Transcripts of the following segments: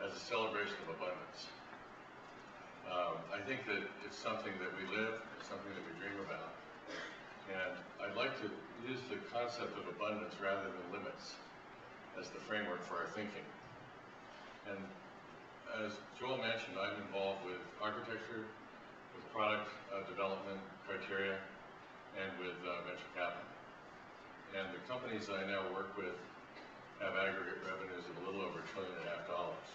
as a celebration of abundance. I think that it's something that we live, it's something that we dream about. And I'd like to use the concept of abundance rather than limits as the framework for our thinking. And as Joel mentioned, I'm involved with architecture, with product development criteria, and with venture capital. And the companies I now work with have aggregate revenues of a little over $1.5 trillion,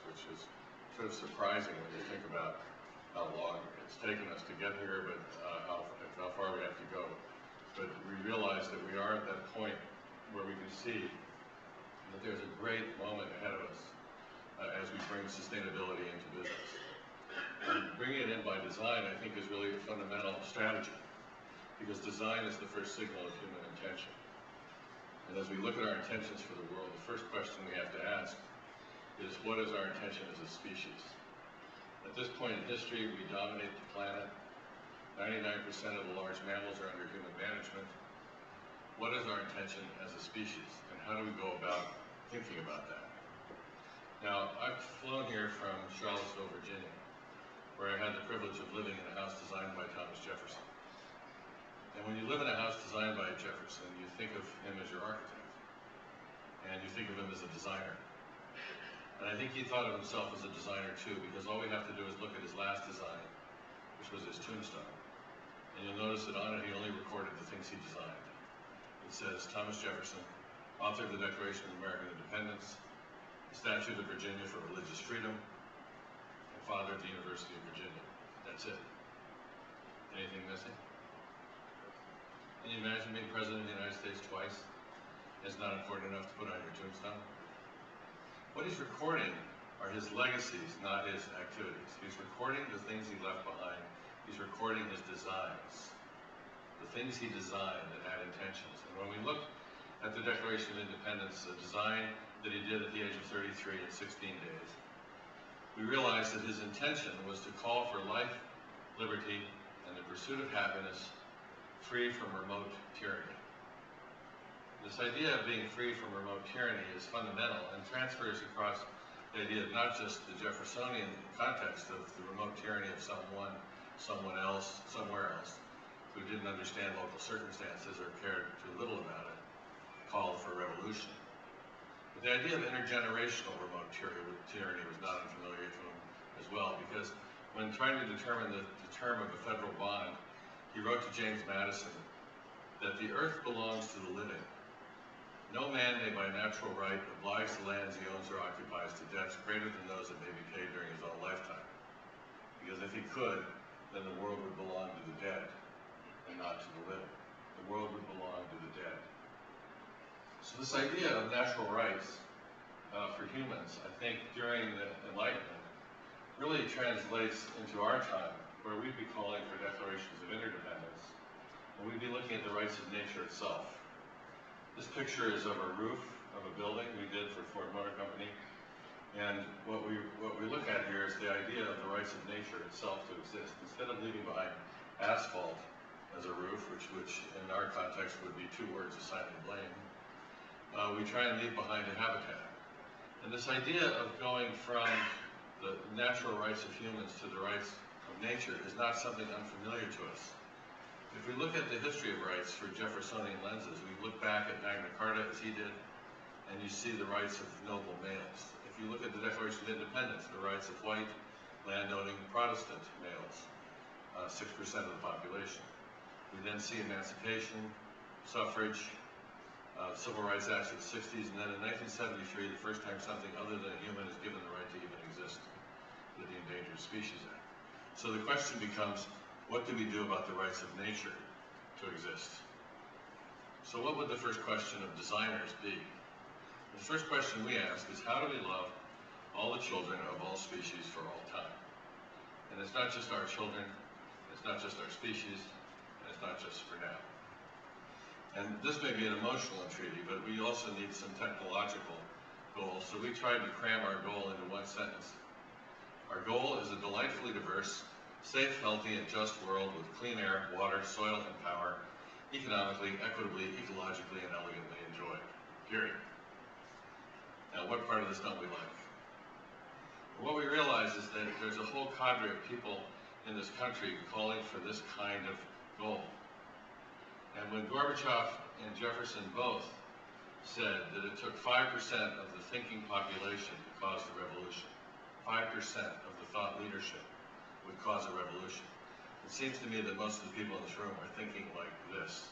which is sort of surprising when you think about how long it's taken us to get here, but how far we have to go. But we realize that we are at that point where we can see that there's a great moment ahead of us as we bring sustainability into business. And bringing it in by design, I think, is really a fundamental strategy, because design is the first signal of human intention. And as we look at our intentions for the world, the first question we have to ask is, what is our intention as a species? At this point in history, we dominate the planet. 99% of the large mammals are under human management. What is our intention as a species, and how do we go about thinking about that? Now, I've flown here from Charlottesville, Virginia, where I had the privilege of living in a house designed by Thomas Jefferson. And when you live in a house designed by Jefferson, you think of him as your architect, and you think of him as a designer. And I think he thought of himself as a designer too, because all we have to do is look at his last design, which was his tombstone. And you'll notice that on it he only recorded the things he designed. It says, Thomas Jefferson, author of the Declaration of American Independence, the Statute of Virginia for Religious Freedom, and father of the University of Virginia. That's it. Anything missing? Can you imagine being president of the United States twice? It's not important enough to put on your tombstone. What he's recording are his legacies, not his activities. He's recording the things he left behind. He's recording his designs, the things he designed that had intentions. And when we look at the Declaration of Independence, the design that he did at the age of 33 in 16 days, we realize that his intention was to call for life, liberty, and the pursuit of happiness, free from remote tyranny. This idea of being free from remote tyranny is fundamental and transfers across the idea of not just the Jeffersonian context of the remote tyranny of someone else, somewhere else, who didn't understand local circumstances or cared too little about it, called for revolution. But the idea of intergenerational remote tyranny was not unfamiliar to him as well, because when trying to determine the term of a federal bond, he wrote to James Madison that the earth belongs to the living. No man may by natural right oblige the lands he owns or occupies to debts greater than those that may be paid during his own lifetime. Because if he could, then the world would belong to the dead and not to the living. The world would belong to the dead. So this idea of natural rights for humans, I think during the Enlightenment, really translates into our time, where we'd be calling for declarations of interdependence, and we'd be looking at the rights of nature itself. This picture is of a roof of a building we did for Ford Motor Company, and what we look at here is the idea of the rights of nature itself to exist. Instead of leaving behind asphalt as a roof, which in our context would be two words assigning blame, we try and leave behind a habitat. And this idea of going from the natural rights of humans to the rights of nature is not something unfamiliar to us. If we look at the history of rights through Jeffersonian lenses, we look back at Magna Carta as he did, and you see the rights of noble males. If you look at the Declaration of Independence, the rights of white, landowning Protestant males, 6% of the population. We then see emancipation, suffrage, Civil Rights Acts of the 60s, and then in 1973, the first time something other than a human is given the right to even exist, with the Endangered Species Act. So the question becomes, what do we do about the rights of nature to exist? So what would the first question of designers be? The first question we ask is, how do we love all the children of all species for all time? And it's not just our children, it's not just our species, and it's not just for now. And this may be an emotional entreaty, but we also need some technological goals. So we tried to cram our goal into one sentence. Our goal is a delightfully diverse, safe, healthy, and just world with clean air, water, soil, and power, economically, equitably, ecologically, and elegantly enjoyed. Period. Now, what part of this don't we like? realize is that there's a whole cadre of people in this country calling for this kind of goal. And when Gorbachev and Jefferson both said that it took 5% of the thinking population to cause the revolution, 5% of the thought leadership would cause a revolution, it seems to me that most of the people in this room are thinking like this.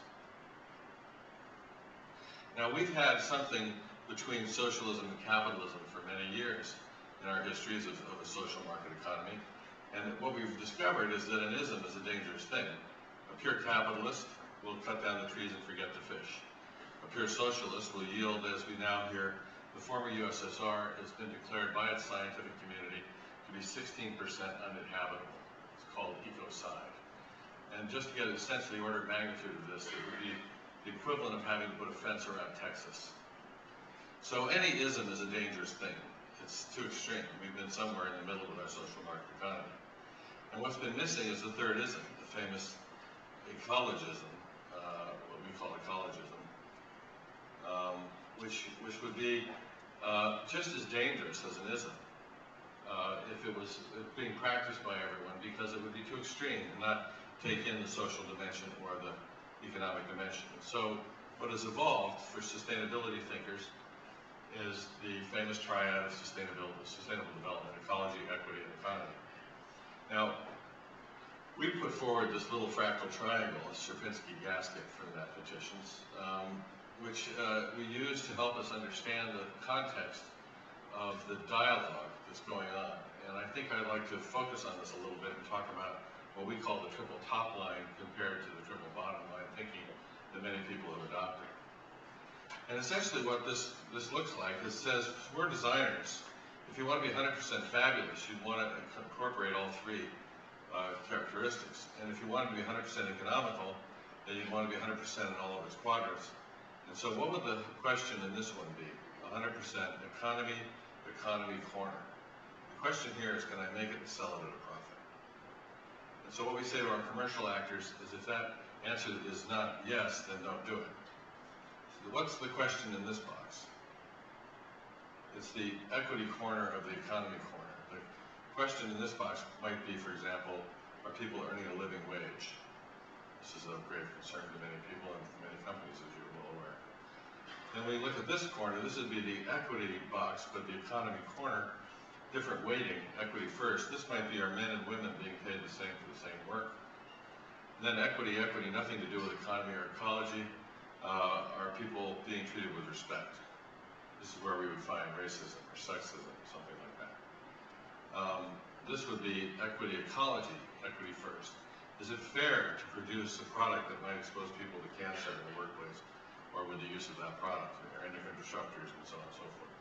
Now, we've had something between socialism and capitalism for many years in our histories of a social market economy. And what we've discovered is that an ism is a dangerous thing. A pure capitalist will cut down the trees and forget to fish. A pure socialist will yield, as we now hear, the former USSR has been declared by its scientific community to be 16% uninhabitable. It's called ecocide. And just to get a sense of the order of magnitude of this, it would be the equivalent of having to put a fence around Texas. So any ism is a dangerous thing. It's too extreme. We've been somewhere in the middle with our social market economy. And what's been missing is the third ism, the famous ecologism, what we call ecologism, which would be just as dangerous as an ism if it was being practiced by everyone, because it would be too extreme and not take in the social dimension or the economic dimension. And so what has evolved for sustainability thinkers is the famous triad of sustainable development, ecology, equity, and economy. Now, we put forward this little fractal triangle, a Sierpinski gasket for mathematicians, which we use to help us understand the context of the dialogue that's going on. And I think I'd like to focus on this a little bit and talk about what we call the triple top line compared to the triple bottom line thinking that many people have adopted. And essentially what this looks like is says, we're designers. If you want to be 100% fabulous, you'd want to incorporate all three characteristics. And if you want to be 100% economical, then you'd want to be 100% in all of its quadrants. And so what would the question in this one be? 100% economy corner. The question here is, can I make it and sell it at a profit? And so what we say to our commercial actors is, if that answer is not yes, then don't do it. So what's the question in this box? It's the equity corner of the economy corner. The question in this box might be, for example, are people earning a living wage? This is of great concern to many people and many companies, as you're well aware. Then we look at this corner. This would be the equity box, but the economy corner, different weighting, equity first. This might be our men and women being paid the same for the same work. And then equity, nothing to do with economy or ecology. Are people being treated with respect? This is where we would find racism or sexism, something like that. This would be equity, ecology, equity first. Is it fair to produce a product that might expose people to cancer in the workplace, or with the use of that product, or endocrine disruptors, and so on and so forth?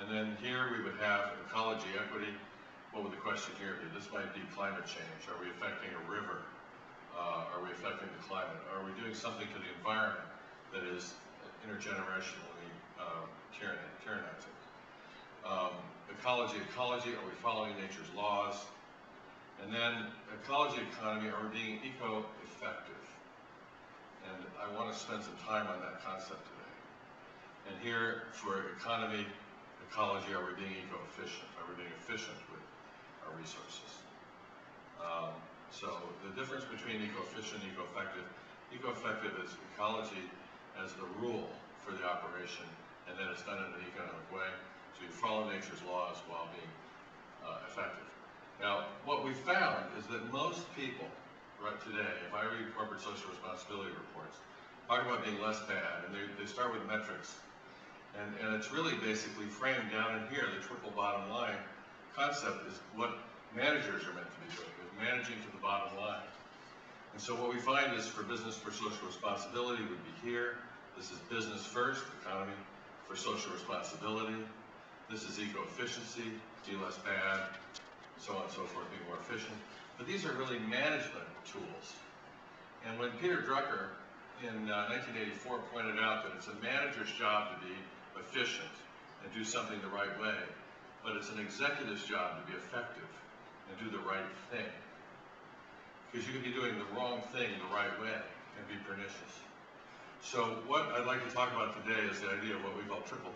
And then here we would have ecology, equity. What would the question here be? This might be climate change. Are we affecting a river? Are we affecting the climate? Are we doing something to the environment that is intergenerationally tyrannizing? Ecology, are we following nature's laws? And then ecology, economy, are we being eco-effective? And I want to spend some time on that concept today. And here for economy, ecology, are we being eco-efficient? Are we being efficient with our resources? So the difference between eco-efficient and eco-effective is ecology as the rule for the operation, and then it's done in an economic way. So you follow nature's laws while being effective. Now, what we found is that most people right today, if I read corporate social responsibility reports, talk about being less bad, and they start with metrics. And it's really basically framed down in here. The triple bottom line concept is what managers are meant to be doing, is managing to the bottom line. And so what we find is for business for social responsibility would be here. This is business first, economy for social responsibility. This is eco-efficiency, be less bad, so on and so forth, be more efficient. But these are really management tools. And when Peter Drucker in 1984 pointed out that it's a manager's job to be efficient and do something the right way, but it's an executive's job to be effective and do the right thing. Because you could be doing the wrong thing the right way and be pernicious. So what I'd like to talk about today is the idea of what we call triple